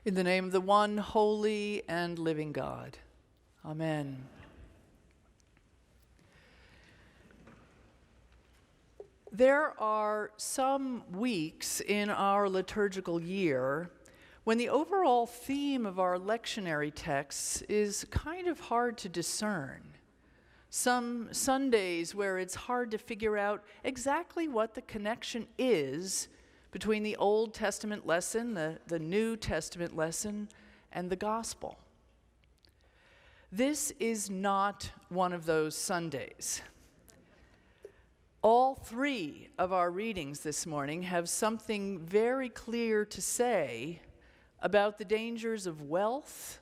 In the name of the one holy and living God. Amen. There are some weeks in our liturgical year when the overall theme of our lectionary texts is kind of hard to discern. Some Sundays where it's hard to figure out exactly what the connection is between the Old Testament lesson, the New Testament lesson, and the gospel. This is not one of those Sundays. All three of our readings this morning have something very clear to say about the dangers of wealth,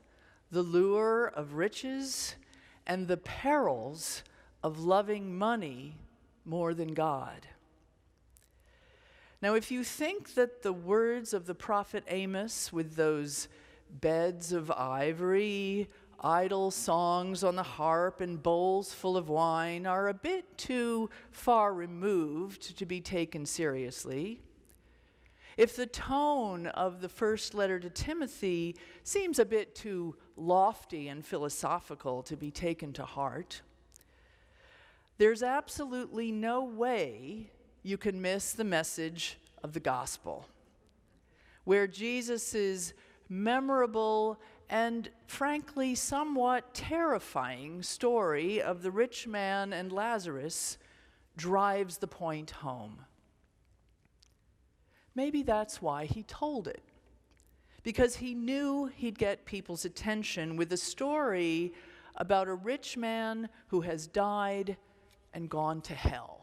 the lure of riches, and the perils of loving money more than God. Now, if you think that the words of the prophet Amos, with those beds of ivory, idle songs on the harp, and bowls full of wine, are a bit too far removed to be taken seriously, if the tone of the first letter to Timothy seems a bit too lofty and philosophical to be taken to heart, there's absolutely no way you can miss the message of the gospel, where Jesus' memorable and frankly somewhat terrifying story of the rich man and Lazarus drives the point home. Maybe that's why he told it, because he knew he'd get people's attention with a story about a rich man who has died and gone to hell.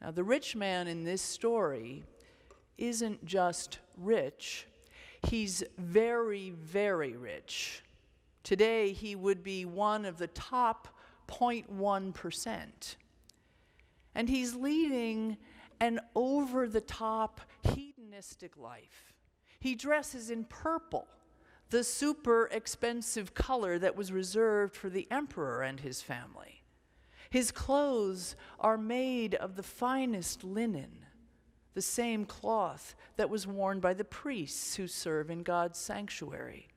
Now, the rich man in this story isn't just rich, he's very, very rich. Today, he would be one of the top 0.1%. And he's leading an over-the-top hedonistic life. He dresses in purple, the super expensive color that was reserved for the emperor and his family. His clothes are made of the finest linen, the same cloth that was worn by the priests who serve in God's sanctuary.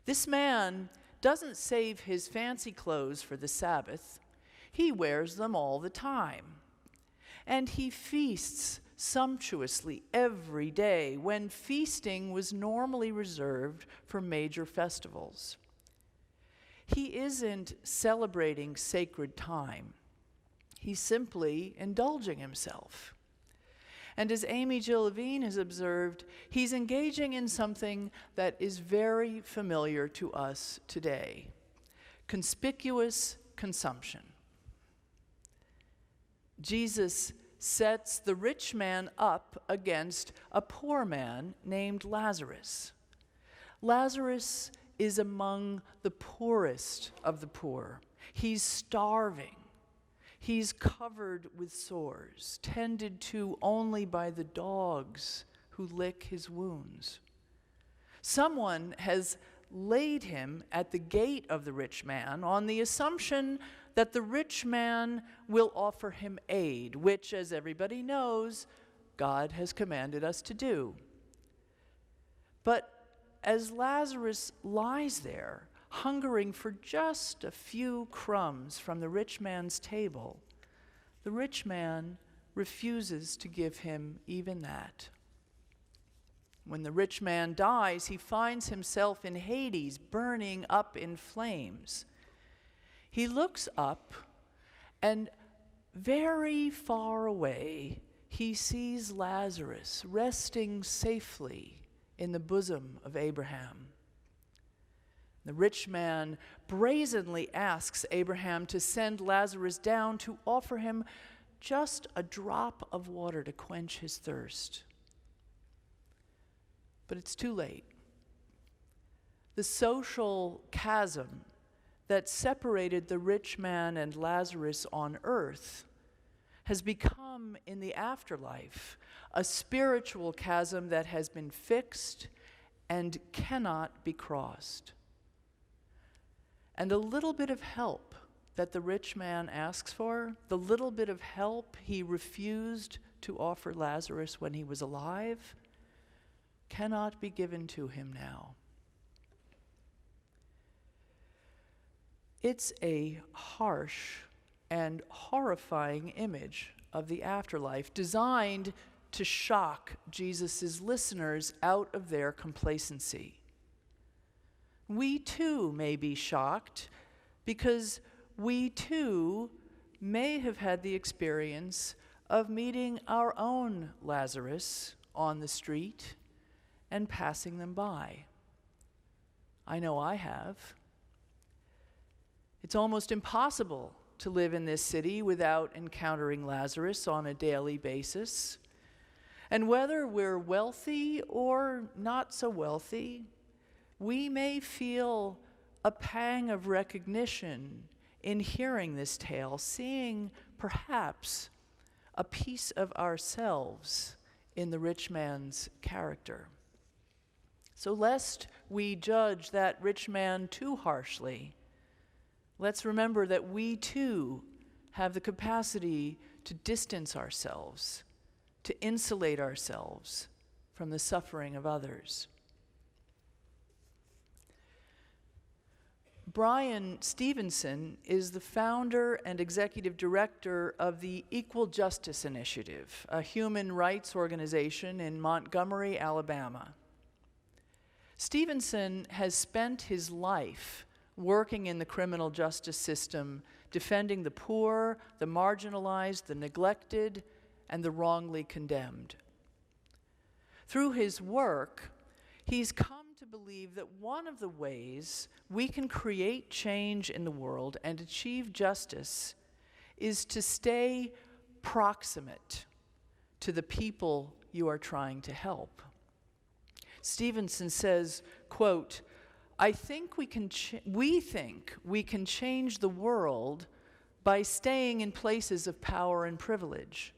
This man doesn't save his fancy clothes for the Sabbath. He wears them all the time. And he feasts sumptuously every day when feasting was normally reserved for major festivals. He isn't celebrating sacred time. He's simply indulging himself. And as Amy Jill Levine has observed, he's engaging in something that is very familiar to us today: conspicuous consumption. Jesus sets the rich man up against a poor man named Lazarus. Lazarus is among the poorest of the poor. He's starving. He's covered with sores, tended to only by the dogs who lick his wounds. Someone has laid him at the gate of the rich man on the assumption that the rich man will offer him aid, which, as everybody knows, God has commanded us to do. But as Lazarus lies there, hungering for just a few crumbs from the rich man's table, the rich man refuses to give him even that. When the rich man dies, he finds himself in Hades, burning up in flames. He looks up, and very far away, he sees Lazarus resting safely in the bosom of Abraham. The rich man brazenly asks Abraham to send Lazarus down to offer him just a drop of water to quench his thirst. But it's too late. The social chasm that separated the rich man and Lazarus on earth has become, in the afterlife, a spiritual chasm that has been fixed and cannot be crossed. And a little bit of help that the rich man asks for, the little bit of help he refused to offer Lazarus when he was alive, cannot be given to him now. It's a harsh and horrifying image of the afterlife, designed to shock Jesus' listeners out of their complacency. We too may be shocked because we too may have had the experience of meeting our own Lazarus on the street and passing them by. I know I have. It's almost impossible to live in this city without encountering Lazarus on a daily basis. And whether we're wealthy or not so wealthy, we may feel a pang of recognition in hearing this tale, seeing perhaps a piece of ourselves in the rich man's character. So lest we judge that rich man too harshly, let's remember that we too have the capacity to distance ourselves, to insulate ourselves from the suffering of others. Brian Stevenson is the founder and executive director of the Equal Justice Initiative, a human rights organization in Montgomery, Alabama. Stevenson has spent his life working in the criminal justice system, defending the poor, the marginalized, the neglected, and the wrongly condemned. Through his work, he's come to believe that one of the ways we can create change in the world and achieve justice is to stay proximate to the people you are trying to help. Stevenson says, quote, we think we can change the world by staying in places of power and privilege.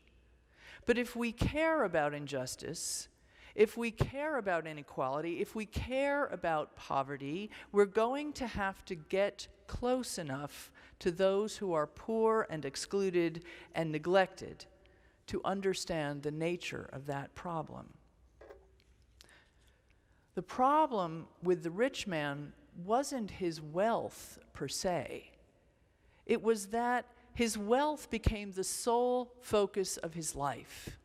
But if we care about injustice, if we care about inequality, if we care about poverty, we're going to have to get close enough to those who are poor and excluded and neglected to understand the nature of that problem. The problem with the rich man wasn't his wealth per se. It was that his wealth became the sole focus of his life.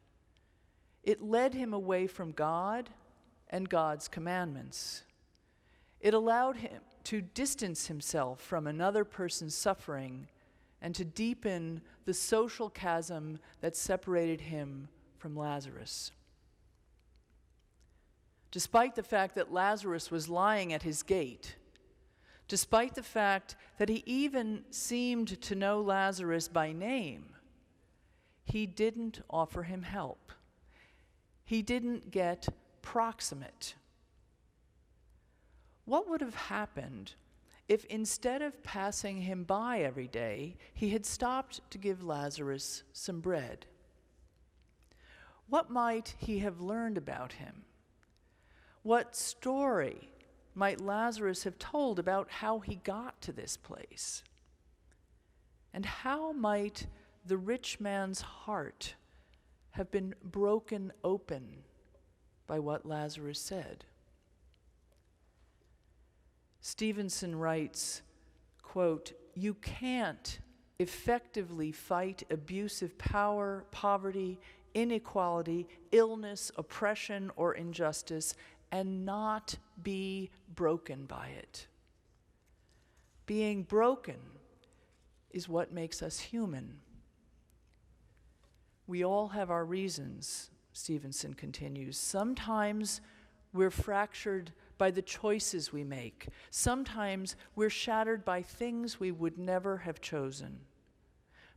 It led him away from God and God's commandments. It allowed him to distance himself from another person's suffering and to deepen the social chasm that separated him from Lazarus. Despite the fact that Lazarus was lying at his gate, despite the fact that he even seemed to know Lazarus by name, he didn't offer him help. He didn't get proximate. What would have happened if instead of passing him by every day, he had stopped to give Lazarus some bread? What might he have learned about him? What story might Lazarus have told about how he got to this place? And how might the rich man's heart have been broken open by what Lazarus said? Stevenson writes, quote, "You can't effectively fight abusive power, poverty, inequality, illness, oppression, or injustice and not be broken by it. Being broken is what makes us human. We all have our reasons," Stevenson continues. Sometimes we're fractured by the choices we make. Sometimes we're shattered by things we would never have chosen.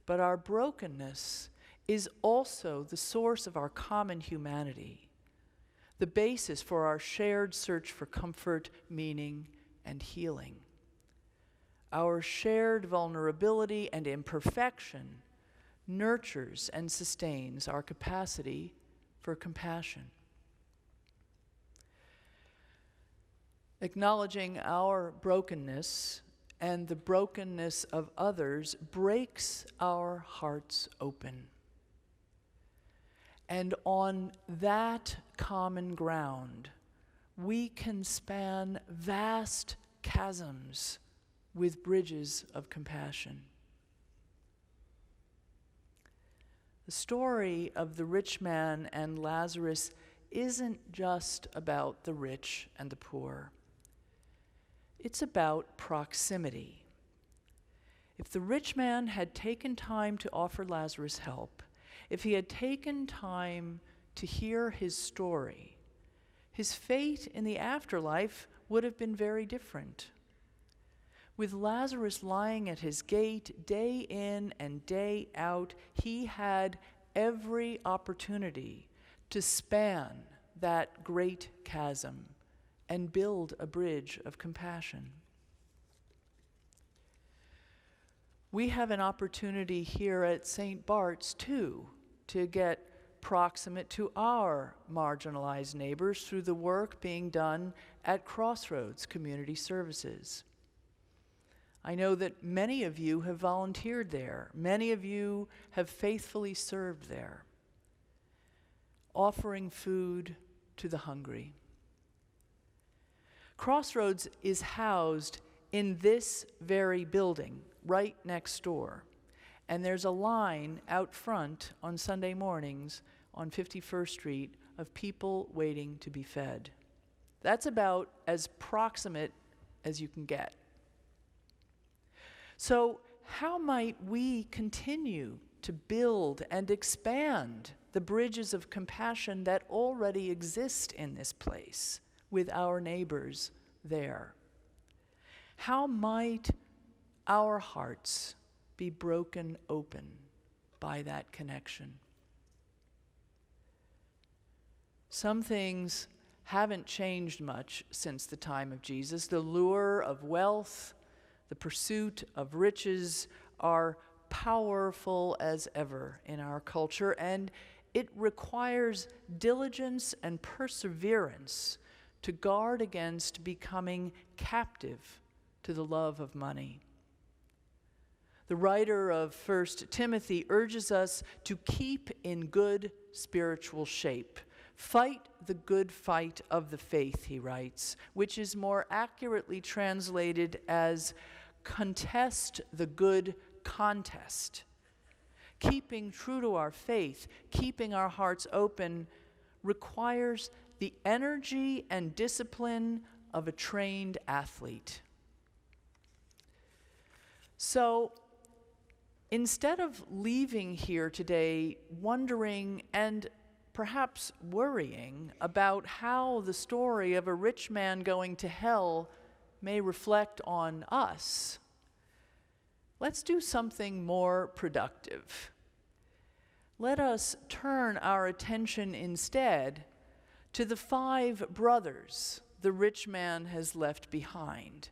But our brokenness is also the source of our common humanity, the basis for our shared search for comfort, meaning, and healing. Our shared vulnerability and imperfection nurtures and sustains our capacity for compassion. Acknowledging our brokenness and the brokenness of others breaks our hearts open. And on that common ground, we can span vast chasms with bridges of compassion. The story of the rich man and Lazarus isn't just about the rich and the poor. It's about proximity. If the rich man had taken time to offer Lazarus help, if he had taken time to hear his story, his fate in the afterlife would have been very different. With Lazarus lying at his gate day in and day out, he had every opportunity to span that great chasm and build a bridge of compassion. We have an opportunity here at St. Bart's, too, to get proximate to our marginalized neighbors through the work being done at Crossroads Community Services. I know that many of you have volunteered there. Many of you have faithfully served there, offering food to the hungry. Crossroads is housed in this very building, right next door. And there's a line out front on Sunday mornings on 51st Street of people waiting to be fed. That's about as proximate as you can get. So how might we continue to build and expand the bridges of compassion that already exist in this place with our neighbors there? How might our hearts be broken open by that connection? Some things haven't changed much since the time of Jesus. The lure of wealth, the pursuit of riches are powerful as ever in our culture, and it requires diligence and perseverance to guard against becoming captive to the love of money. The writer of 1 Timothy urges us to keep in good spiritual shape. Fight the good fight of the faith, he writes, which is more accurately translated as contest the good contest. Keeping true to our faith, keeping our hearts open, requires the energy and discipline of a trained athlete. So, instead of leaving here today wondering and perhaps worrying about how the story of a rich man going to hell may reflect on us, let's do something more productive. Let us turn our attention instead to the 5 brothers the rich man has left behind,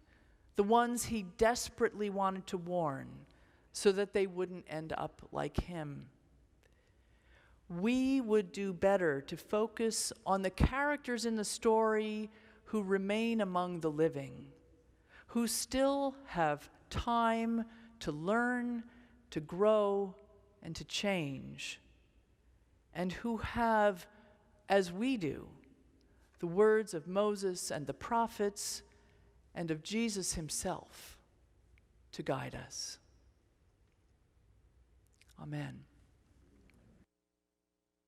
the ones he desperately wanted to warn so that they wouldn't end up like him. We would do better to focus on the characters in the story who remain among the living, who still have time to learn, to grow, and to change, and who have, as we do, the words of Moses and the prophets and of Jesus himself to guide us. Amen.